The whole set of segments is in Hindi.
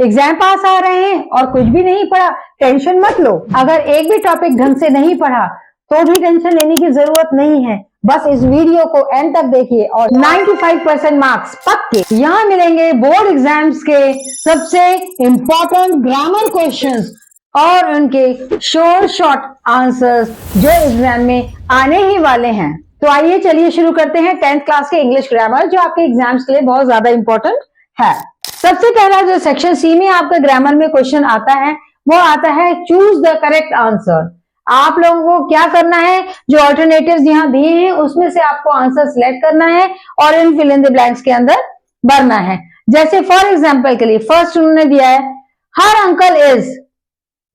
एग्जाम पास आ रहे हैं और कुछ भी नहीं पढ़ा, टेंशन मत लो। अगर एक भी टॉपिक ढंग से नहीं पढ़ा तो भी टेंशन लेने की जरूरत नहीं है। बस इस वीडियो को एंड तक देखिए और 95% मार्क्स पक्के यहाँ मिलेंगे। बोर्ड एग्जाम्स के सबसे इंपॉर्टेंट ग्रामर क्वेश्चंस और उनके शॉर्ट आंसर्स जो एग्जाम में आने ही वाले हैं। तो आइए चलिए शुरू करते हैं 10th क्लास के इंग्लिश ग्रामर, जो आपके एग्जाम्स के लिए बहुत ज्यादा इंपॉर्टेंट है। सबसे पहला जो सेक्शन सी में आपका ग्रामर में क्वेश्चन आता है वो आता है चूज द करेक्ट आंसर। आप लोगों को क्या करना है, जो ऑल्टरनेटिव्स यहाँ दिए हैं उसमें से आपको आंसर सिलेक्ट करना है और इन फिल इन द ब्लैंक्स के अंदर भरना है। जैसे फॉर एग्जांपल के लिए फर्स्ट उन्होंने दिया है हर अंकल इज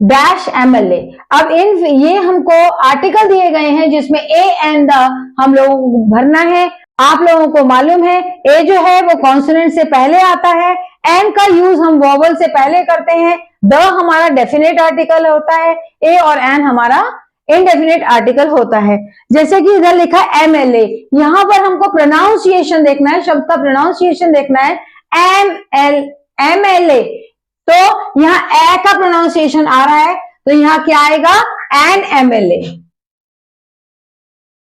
डैश एमएलए। अब इन ये हमको आर्टिकल दिए गए हैं जिसमें ए एंड द हम लोगों को भरना है। आप लोगों को मालूम है ए जो है वो कॉन्सोनेंट से पहले आता है, एन का यूज हम वोवल से पहले करते हैं, द हमारा डेफिनेट आर्टिकल होता है, ए और एन हमारा इनडेफिनेट आर्टिकल होता है। जैसे कि इधर लिखा है एमएलए, यहां पर हमको प्रोनाउंसिएशन देखना है, शब्द का प्रोनाउंसिएशन देखना है एमएलए। तो यहाँ ए का प्रोनाउंसिएशन आ रहा है तो यहाँ क्या आएगा एन एमएलए।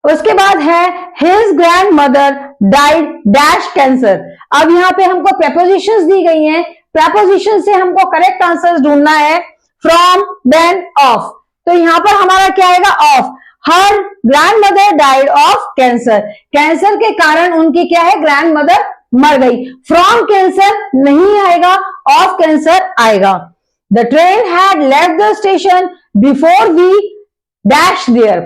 उसके बाद है his grand mother died dash cancer. अब यहाँ पे हमको प्रेपोजिशंस दी गई हैं, प्रेपोजिशन से हमको करेक्ट आंसर्स ढूंढना है फ्रॉम देन ऑफ। तो यहाँ पर हमारा क्या आएगा of. Her grand mother died of cancer, cancer के कारण उनकी क्या है ग्रैंड मदर मर गई। फ्रॉम कैंसर नहीं आएगा, ऑफ कैंसर आएगा। The train had left the station before we dash there.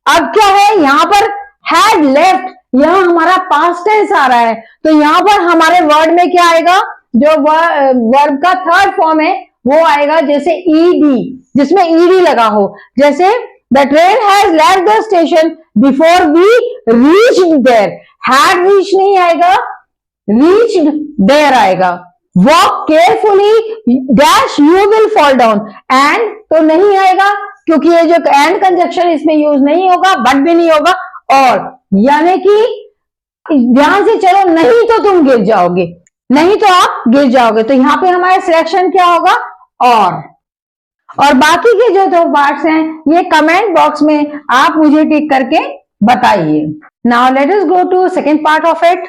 अब क्या है यहाँ पर हैड लेफ्ट, यहाँ हमारा पास्ट टेंस आ रहा है तो यहाँ पर हमारे वर्ड में क्या आएगा, जो वर्ब का थर्ड फॉर्म है वो आएगा जैसे ईडी, जिसमें ईडी लगा हो। जैसे the train has left the station before we reached there, had reach नहीं आएगा, रीच्ड देयर आएगा। Walk carefully dash you will fall down, and तो नहीं आएगा क्योंकि ये जो एंड कंजक्शन इसमें यूज नहीं होगा, बट भी नहीं होगा और, यानी कि ध्यान से चलो नहीं तो तुम गिर जाओगे, नहीं तो आप गिर जाओगे। तो यहाँ पे हमारा सिलेक्शन क्या होगा और बाकी के जो दो पार्ट्स हैं ये कमेंट बॉक्स में आप मुझे टिक करके बताइए। Now let us go to second part of it,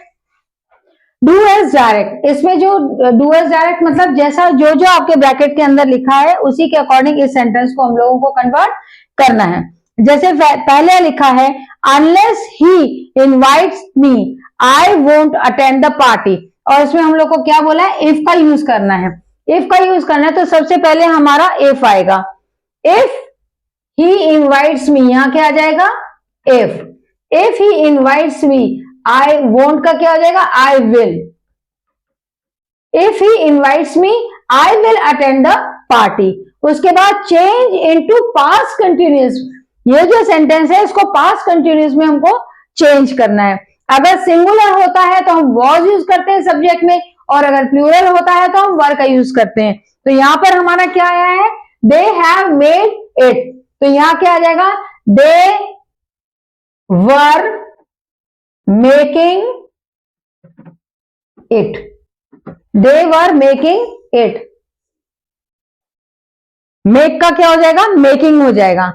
do as direct. इसमें जो डू एज डायरेक्ट मतलब जैसा जो जो आपके ब्रैकेट के अंदर लिखा है उसी के अकॉर्डिंग इस सेंटेंस को हम लोगों को कन्वर्ट करना है। जैसे पहले लिखा है unless he invites me I won't attend the party, और इसमें हम लोग को क्या बोला है इफ का यूज करना है। इफ का यूज करना है तो सबसे पहले हमारा इफ आएगा। इफ ही इनवाइट्स मी, यहां क्या आ जाएगा if he invites me, I won't का क्या हो जाएगा I will. If he invites me I will attend the party. उसके बाद चेंज इनटू पास्ट कंटिन्यूअस, ये जो सेंटेंस है इसको पास्ट कंटिन्यूअस में हमको चेंज करना है। अगर सिंगुलर होता है तो हम वॉज यूज करते हैं सब्जेक्ट में, और अगर प्लूरल होता है तो हम वर का यूज करते हैं। तो यहां पर हमारा क्या आया है दे हैव मेड इट, तो यहां क्या आ जाएगा they were making it, they were making it. Make का क्या हो जाएगा मेकिंग हो जाएगा।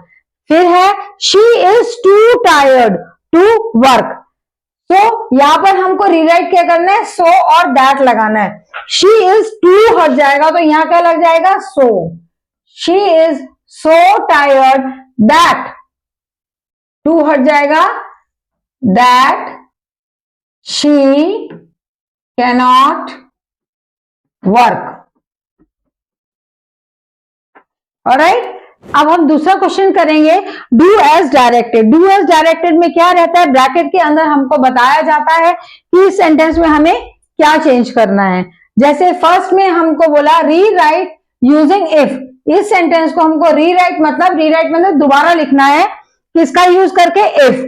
फिर है she is too tired to work, तो यहां पर हमको रीराइट क्या करना है सो और दैट लगाना है। शी इज टू हट जाएगा तो यहां क्या लग जाएगा so, she is so tired that, too हट जाएगा that she cannot work। Alright, अब हम दूसरा क्वेश्चन करेंगे do as directed. Do as directed में क्या रहता है, ब्रैकेट के अंदर हमको बताया जाता है कि इस सेंटेंस में हमें क्या चेंज करना है। जैसे फर्स्ट में हमको बोला री राइट यूजिंग इफ, इस सेंटेंस को हमको रीराइट मतलब दोबारा लिखना है, किसका यूज करके if.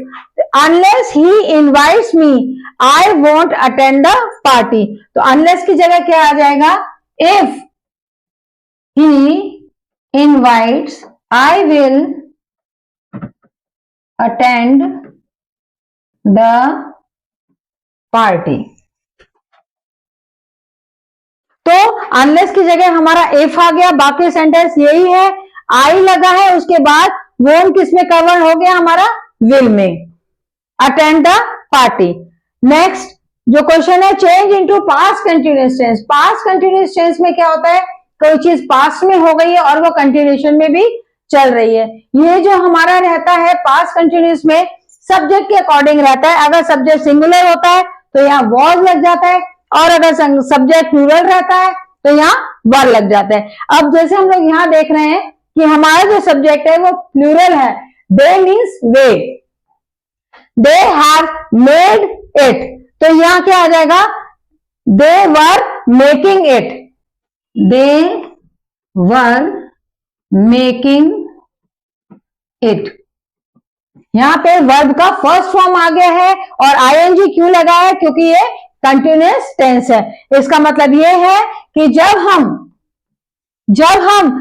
Unless he invites me I won't attend the party, तो अनलेस की जगह क्या आ जाएगा if he invites I will attend the party. तो अनलेस की जगह हमारा इफ आ गया, बाकी सेंटेंस यही है, आई लगा है, उसके बाद वोंट किस में कवर हो गया हमारा, विल में, अटेंड द पार्टी। नेक्स्ट जो क्वेश्चन है, change into past continuous tense. Past continuous tense में क्या होता है, कोई चीज पास्ट में हो गई है और वो कंटिन्यूएशन में भी चल रही है। ये जो हमारा रहता है पास्ट कंटिन्यूअस में सब्जेक्ट के अकॉर्डिंग रहता है। अगर सब्जेक्ट सिंगुलर होता है तो यहाँ वॉज लग जाता है, और अगर सब्जेक्ट प्लूरल रहता है तो यहाँ वर लग जाता है। अब जैसे हम लोग यहाँ देख रहे हैं कि हमारा जो सब्जेक्ट है वो प्लूरल है, दे मीन्स वे, दे हैव मेड इट, तो यहाँ क्या आ जाएगा, they were making it, they were making it. यहां पे वर्ब का फर्स्ट फॉर्म आ गया है और आईएनजी क्यों लगा है, क्योंकि ये कंटिन्यूअस टेंस है। इसका मतलब ये है कि जब हम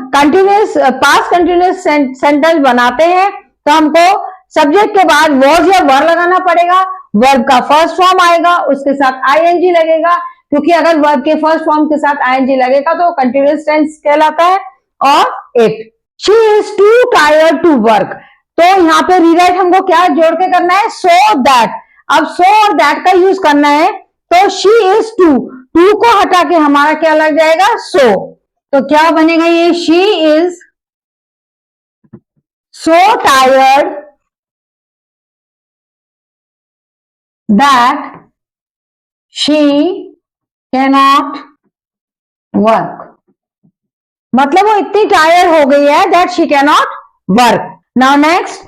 कंटिन्यूअस पास्ट कंटिन्यूअस सेंटेंस बनाते हैं तो हमको सब्जेक्ट के बाद वॉज या वर लगाना पड़ेगा। वर्ब का फर्स्ट फॉर्म आएगा, उसके साथ आईएनजी लगेगा, क्योंकि अगर वर्ब के फर्स्ट फॉर्म के साथ आईएनजी लगेगा तो कंटिन्यूअस टेंस कहलाता है। और it, she is too tired to work, तो यहाँ पे रीराइट हमको क्या जोड़ के करना है, सो दैट। अब सो और दैट का यूज करना है, तो शी इज टू को हटा के हमारा क्या लग जाएगा, सो। तो क्या बनेगा ये, she is so tired that she cannot work, मतलब वो इतनी टायर्ड हो गई है that she cannot work. Now next,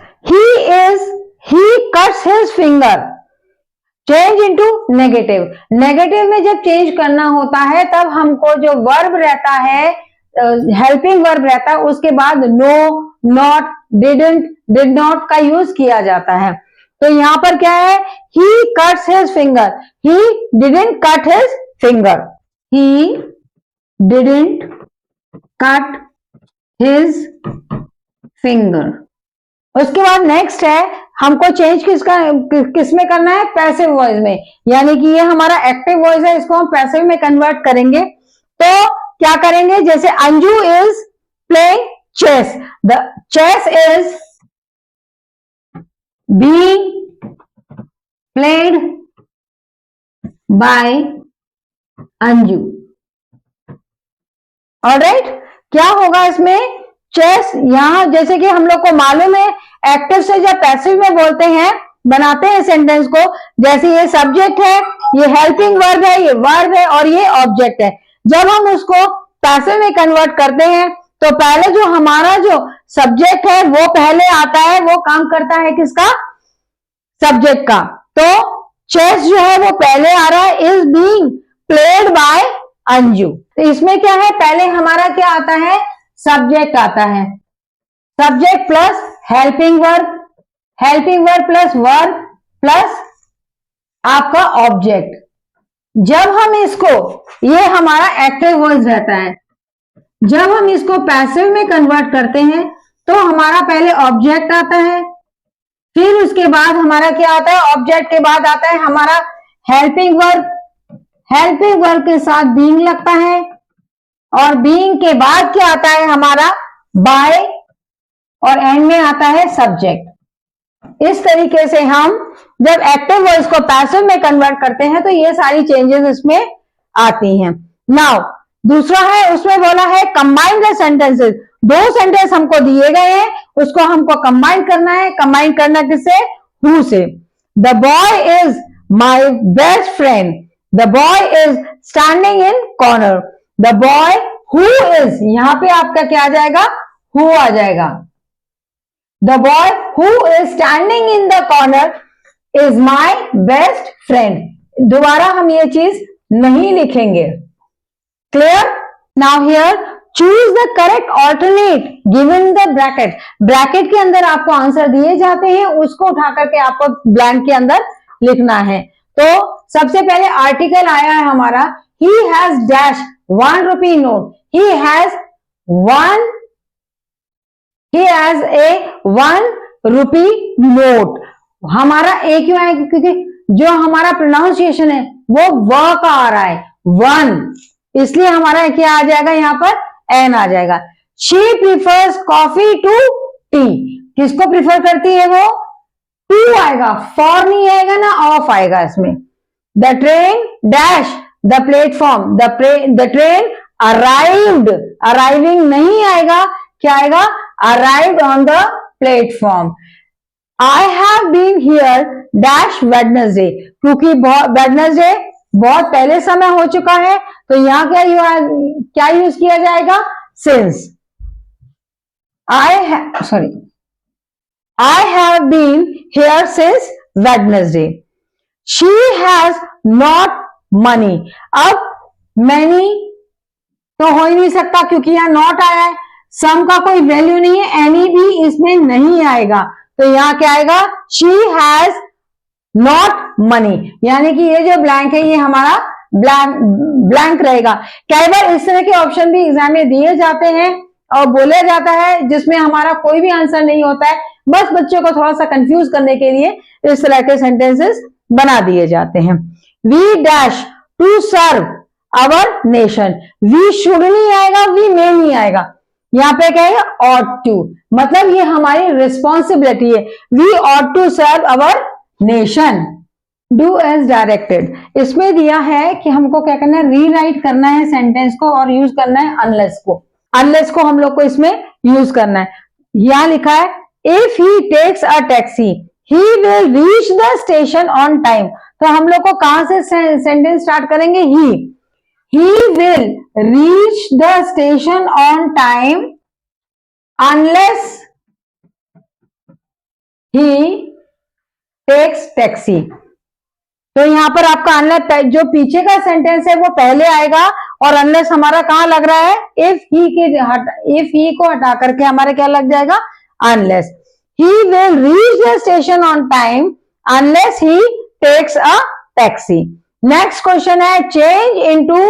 he cuts his finger, change into negative. Negative में जब चेंज करना होता है तब हमको जो वर्ब रहता है, हेल्पिंग वर्ब रहता है, उसके बाद no, not, didn't, did not का यूज किया जाता है। तो यहां पर क्या है, he cuts his finger, he didn't cut his finger, he didn't cut his finger। उसके बाद नेक्स्ट है, हमको चेंज किस में करना है, पैसिव वॉइस में, यानी कि ये हमारा एक्टिव वॉइस है, इसको हम पैसिव में कन्वर्ट करेंगे। तो क्या करेंगे, जैसे Anju is playing chess, the chess is being played by Anju. Alright, क्या होगा इसमें, चेस, यहां जैसे कि हम लोग को मालूम है एक्टिव से जब पैसिव में बोलते हैं, बनाते हैं सेंटेंस को, जैसे ये सब्जेक्ट है, ये हेल्पिंग वर्ब है, ये वर्ब है और ये ऑब्जेक्ट है। जब हम उसको पैसिव में कन्वर्ट करते हैं तो पहले जो हमारा जो सब्जेक्ट है वो पहले आता है, वो काम करता है किसका, सब्जेक्ट का। तो चेस जो है वो पहले आ रहा है, is being played by Anju. तो इसमें क्या है, पहले हमारा क्या आता है, सब्जेक्ट आता है, subject plus helping verb plus verb plus आपका ऑब्जेक्ट। जब हम इसको, ये हमारा एक्टिव वॉइस रहता है, जब हम इसको पैसिव में कन्वर्ट करते हैं तो हमारा पहले ऑब्जेक्ट आता है, फिर उसके बाद हमारा क्या आता है, ऑब्जेक्ट के बाद आता है हमारा हेल्पिंग वर्ब के साथ बीइंग लगता है, और बीइंग के बाद क्या आता है हमारा बाय, और एंड में आता है सब्जेक्ट। इस तरीके से हम जब एक्टिव वॉइस को पैसिव में कन्वर्ट करते हैं तो ये सारी चेंजेस इसमें आती हैं। नाउ दूसरा है, उसमें बोला है कंबाइन द सेंटेंसेस। दो सेंटेंस हमको दिए गए हैं, उसको हमको कंबाइन करना है। कंबाइन करना किससे, हु से। The boy is my best friend, the boy is standing in corner. The boy who is, यहां पे आपका क्या आ जाएगा, हु आ जाएगा। The boy who is standing in the corner is my best friend. दोबारा हम ये चीज नहीं लिखेंगे। Clear? Now here choose the correct alternate given the bracket. Bracket के अंदर आपको आंसर दिए जाते हैं, उसको उठा करके आपको ब्लैंक के अंदर लिखना है। तो सबसे पहले आर्टिकल आया है हमारा, he has dash 1 rupee note, he has a 1 rupee note। हमारा ए क्यों आएगा, क्योंकि जो हमारा प्रोनाउंसिएशन है वो व का आ रहा है, 1। इसलिए हमारा क्या आ जाएगा, यहाँ पर एन आ जाएगा। She prefers coffee to tea, किसको प्रीफर करती है वो, टू आएगा, फॉर नहीं आएगा ना, ऑफ आएगा इसमें। The train dash the platform, the train arrived, arriving नहीं आएगा, क्या आएगा, arrived on the platform. I have been here dash Wednesday, क्योंकि वेडनेसडे बहुत पहले समय हो चुका है, तो यहां क्या यूज किया जाएगा, since. I have been here since Wednesday. She has not money. अब many तो हो ही नहीं सकता क्योंकि यहाँ not आया है, सम का कोई वैल्यू नहीं है, एनी भी इसमें नहीं आएगा, तो यहाँ क्या आएगा, she has not money, यानी कि ये जो ब्लैंक है ये हमारा ब्लैंक रहेगा। कई बार इस तरह के ऑप्शन भी एग्जाम में दिए जाते हैं और बोला जाता है जिसमें हमारा कोई भी आंसर नहीं होता है, बस बच्चों को थोड़ा सा कंफ्यूज करने के लिए इस तरह के सेंटेंसेस बना दिए जाते हैं। We dash to serve our nation, we should नहीं आएगा, वी मे नहीं आएगा, यहाँ पे क्या है, ऑट टू, मतलब ये हमारी रिस्पॉन्सिबिलिटी है। We ought to serve our nation, do as directed, इसमें दिया है कि हमको क्या करना है, रीराइट करना है सेंटेंस को और यूज करना है अनलेस को, अनलेस को हम लोग को इसमें यूज करना है। यहां लिखा है if he takes a taxi he will reach the station on time, तो हम लोग को कहां से सेंटेंस स्टार्ट करेंगे, he will reach the station on time unless he takes taxi. तो यहां पर आपका अनलेस जो पीछे का सेंटेंस है वो पहले आएगा और अनलेस हमारा कहां लग रहा है, इफ ही को हटा करके हमारे क्या लग जाएगा, unless. He will reach the station on time unless he takes a taxi. Next question है change into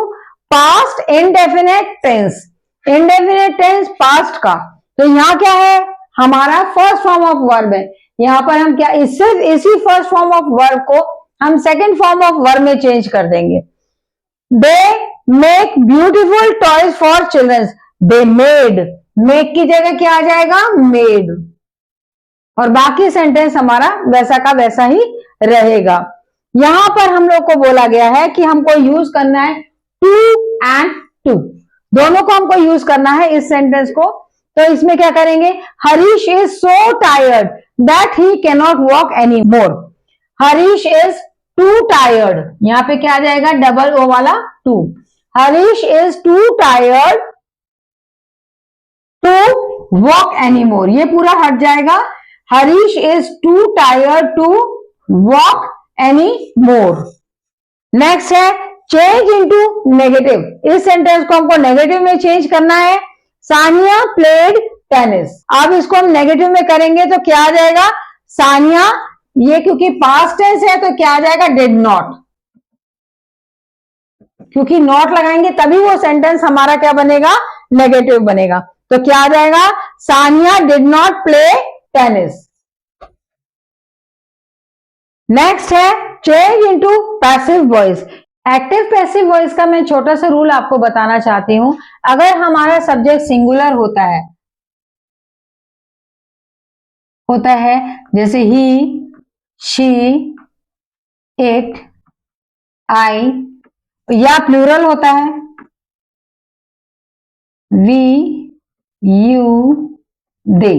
past indefinite tense, indefinite tense past का, तो यहां क्या है, हमारा फर्स्ट फॉर्म ऑफ वर्ब है, यहां पर हम क्या इसी फर्स्ट फॉर्म ऑफ वर्ब को हम सेकेंड फॉर्म ऑफ वर्ब में चेंज कर देंगे। They make beautiful toys for childrens, they made, make की जगह क्या आ जाएगा, मेड, और बाकी सेंटेंस हमारा वैसा का वैसा ही रहेगा। यहां पर हम लोग को बोला गया है कि हमको यूज करना है टू एंड टू, दोनों को हमको यूज करना है इस सेंटेंस को, तो इसमें क्या करेंगे, Harish is so tired that he cannot walk any more, Harish is too tired, यहां पे क्या आ जाएगा, डबल ओ वाला too, Harish is too tired to walk any more, ये पूरा हट जाएगा, Harish is too tired to walk any more. Next है चेंज इनटू नेगेटिव, इस सेंटेंस को हमको नेगेटिव में चेंज करना है, सानिया प्लेड टेनिस, अब इसको हम नेगेटिव में करेंगे तो क्या आ जाएगा, सानिया, ये क्योंकि पास्ट टेंस है तो क्या आ जाएगा, डिड नॉट, क्योंकि नॉट लगाएंगे तभी वो सेंटेंस हमारा क्या बनेगा, नेगेटिव बनेगा, तो क्या आ जाएगा, Sania did not play tennis. Next है change into passive voice, active passive voice का मैं छोटा सा रूल आपको बताना चाहती हूं। अगर हमारा सब्जेक्ट सिंगुलर होता है जैसे ही, शी, इट, आई, या प्लूरल होता है वी, यू, दे,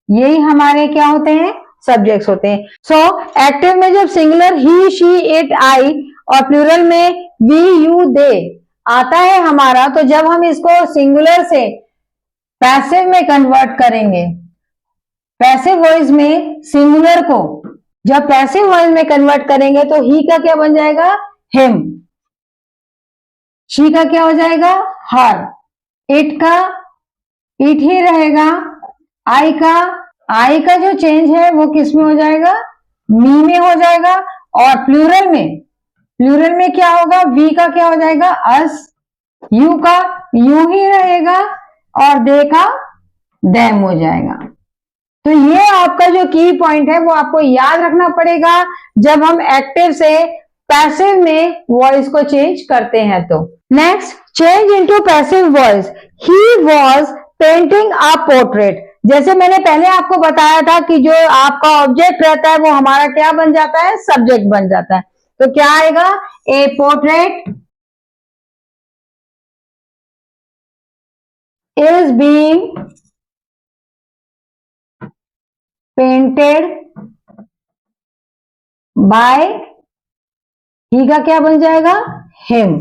यही हमारे क्या होते हैं, सब्जेक्ट्स होते हैं। सो एक्टिव में जब सिंगुलर ही, शी, इट, आई और प्लूरल में वी, यू, दे आता है हमारा, तो जब हम इसको सिंगुलर से पैसिव में कन्वर्ट करेंगे, पैसिव वॉइस में सिंगुलर को जब पैसिव वॉइस में कन्वर्ट करेंगे तो ही का क्या बन जाएगा, हिम, शी का क्या हो जाएगा, हर, इट का इट ही रहेगा, आई का जो चेंज है वो किस में हो जाएगा, मी में हो जाएगा, और प्लूरल में क्या होगा, वी का क्या हो जाएगा, अस, यू का यू ही रहेगा, और दे का देम हो जाएगा। तो ये आपका जो की पॉइंट है वो आपको याद रखना पड़ेगा जब हम एक्टिव से पैसिव में वॉइस को चेंज करते हैं। तो next, change into passive voice, he was painting a portrait. जैसे मैंने पहले आपको बताया था कि जो आपका ऑब्जेक्ट रहता है वो हमारा क्या बन जाता है, सब्जेक्ट बन जाता है। तो क्या आएगा, a portrait is being painted by, he का क्या बन जाएगा, him.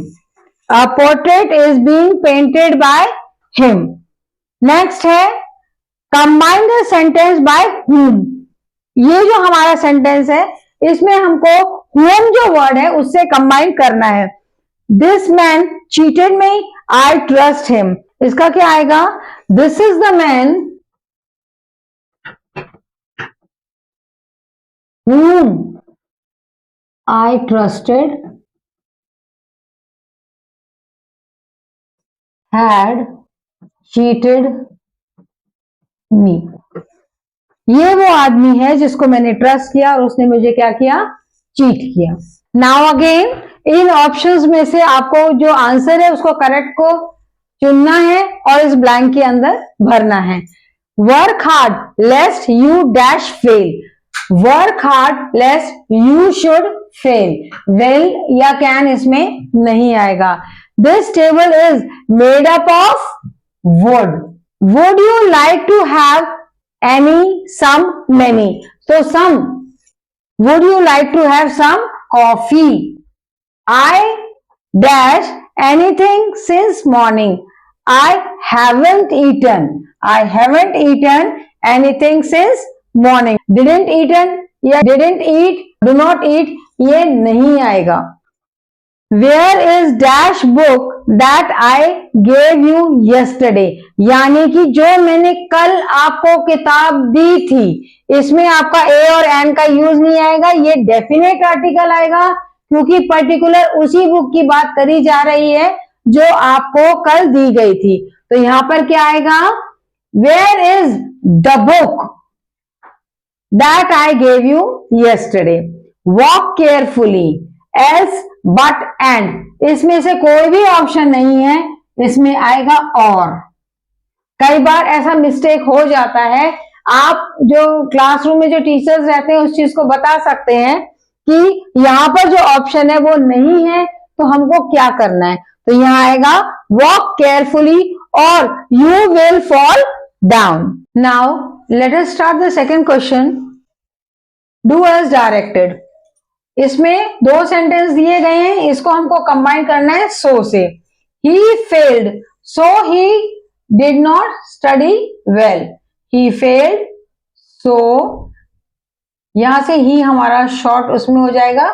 A portrait is being painted by him. Next है combine the sentence by whom। ये जो हमारा सेंटेंस है इसमें हमको whom जो वर्ड है उससे कंबाइन करना है। This man cheated me, I trust him. इसका क्या आएगा, this is the man whom I trusted had cheated me। ये वो आदमी है जिसको मैंने ट्रस्ट किया और उसने मुझे क्या किया, चीट किया। नाउ अगेन इन ऑप्शंस में से आपको जो आंसर है उसको करेक्ट को चुनना है और इस ब्लैंक के अंदर भरना है। Work hard lest you dash fail, work hard lest you should fail. Well या कैन इसमें नहीं आएगा। This table is made up of wood, would you like to have any, some, many? So some, would you like to have some coffee? I dash anything since morning, I haven't eaten, I haven't eaten anything since morning। didn't eaten या didn't eat, do not eat ये नहीं आएगा। Where is dash book that I gave you yesterday, यानी कि जो मैंने कल आपको किताब दी थी, इसमें आपका ए और एन का यूज नहीं आएगा, ये डेफिनेट आर्टिकल आएगा क्योंकि पर्टिकुलर उसी बुक की बात करी जा रही है जो आपको कल दी गई थी। तो यहां पर क्या आएगा, where is the book that I gave you yesterday। Walk carefully, else, but, and, इसमें से कोई भी ऑप्शन नहीं है, इसमें आएगा और। कई बार ऐसा मिस्टेक हो जाता है, आप जो क्लासरूम में जो टीचर्स रहते हैं उस चीज को बता सकते हैं कि यहां पर जो ऑप्शन है वो नहीं है तो हमको क्या करना है। तो यहां आएगा walk carefully or you will fall down. Now let us start the second question, do as directed. इसमें दो सेंटेंस दिए गए हैं, इसको हमको कंबाइन करना है सो से। He failed so he did not study well, he failed so, यहां से ही हमारा शॉर्ट उसमें हो जाएगा,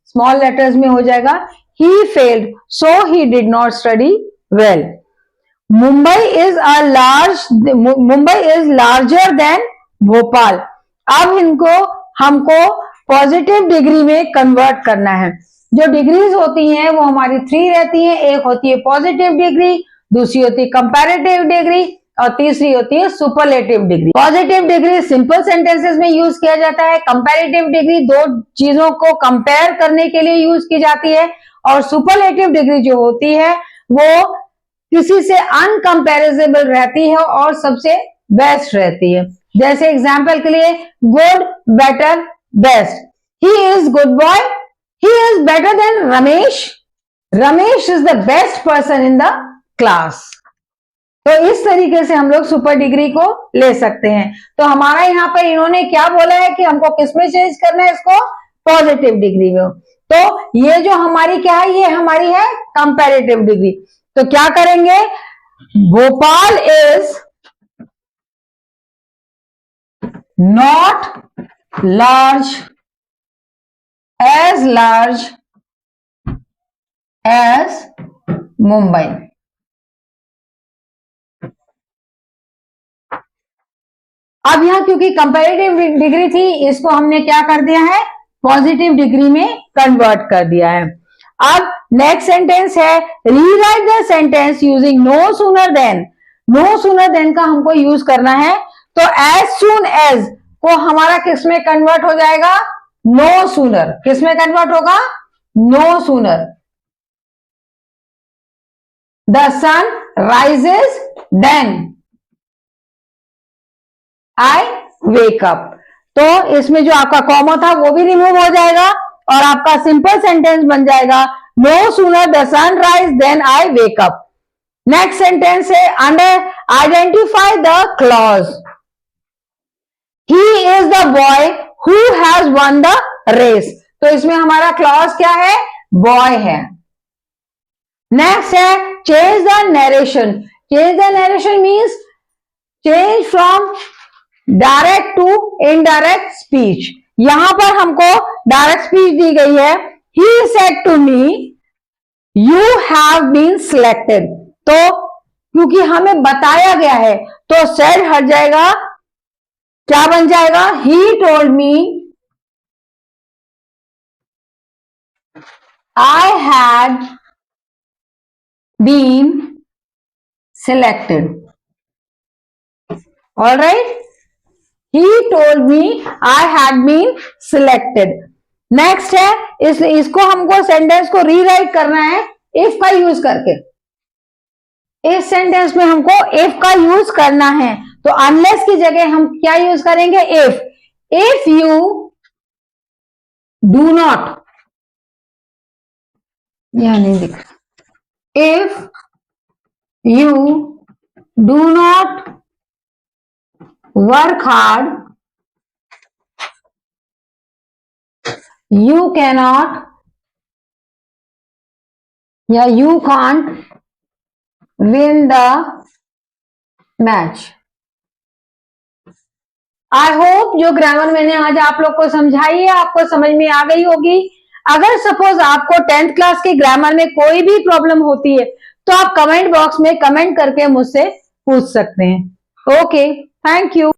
स्मॉल लेटर्स में हो जाएगा, he failed so he did not study well. Mumbai is larger than Bhopal. अब इनको हमको पॉजिटिव डिग्री में कन्वर्ट करना है। जो डिग्रीज होती हैं वो हमारी 3 रहती हैं, एक होती है पॉजिटिव डिग्री, दूसरी होती है कंपैरेटिव डिग्री और तीसरी होती है superlative degree. Positive degree simple sentences में यूज किया जाता है, कंपैरेटिव डिग्री दो चीजों को कंपेयर करने के लिए यूज की जाती है और सुपरलेटिव डिग्री जो होती है वो किसी से अनकंपेरेबल रहती है और सबसे बेस्ट रहती है। जैसे एग्जाम्पल के लिए good, better, best. He is good boy, he is better than Ramesh, Ramesh is the best person in the class. तो इस तरीके से हम लोग सुपर डिग्री को ले सकते हैं। तो हमारा यहाँ पर इन्होंने क्या बोला है कि हमको किसमें चेंज करना है, इसको पॉजिटिव डिग्री में। तो ये जो हमारी क्या है, ये हमारी है कंपैरेटिव डिग्री। तो क्या करेंगे, Bhopal is not large as Mumbai। अब यहां क्योंकि कंपैरेटिव डिग्री थी, इसको हमने क्या कर दिया है, पॉजिटिव डिग्री में कन्वर्ट कर दिया है। अब नेक्स्ट सेंटेंस है, rewrite the sentence using no sooner than. No sooner than का हमको यूज करना है, तो एज सून एज को हमारा किसमें कन्वर्ट हो जाएगा, नो सूनर। किसमें कन्वर्ट होगा, no sooner. The sun rises then I wake up. तो इसमें जो आपका कॉमा था वो भी रिमूव हो जाएगा और आपका सिंपल सेंटेंस बन जाएगा, no sooner the sun rise than I wake up. Next sentence है under identify the clause. He is the boy who has won the race. तो इसमें हमारा क्लॉज क्या है, बॉय है। नेक्स्ट है change the narration. Change the narration means change from direct to indirect speech. यहां पर हमको डायरेक्ट स्पीच दी गई है, he said to me you have been selected. तो क्योंकि हमें बताया गया है तो सेड हट जाएगा, क्या बन जाएगा, he told me I had been selected. All right, he told me I had been selected। Next है इसको हमको सेंटेंस को रीराइट करना है इफ का यूज करके। इस सेंटेंस में हमको इफ का यूज करना है, तो अनलेस की जगह हम क्या यूज करेंगे, इफ यू डू नॉट, यह नहीं दिख रहा, if you do not work hard, you cannot या you can't win the match। I hope जो ग्रामर मैंने आज आप लोग को समझाई है आपको समझ में आ गई होगी। अगर सपोज आपको 10th क्लास के ग्रामर में कोई भी प्रॉब्लम होती है तो आप कमेंट बॉक्स में कमेंट करके मुझसे पूछ सकते हैं। Okay, thank you.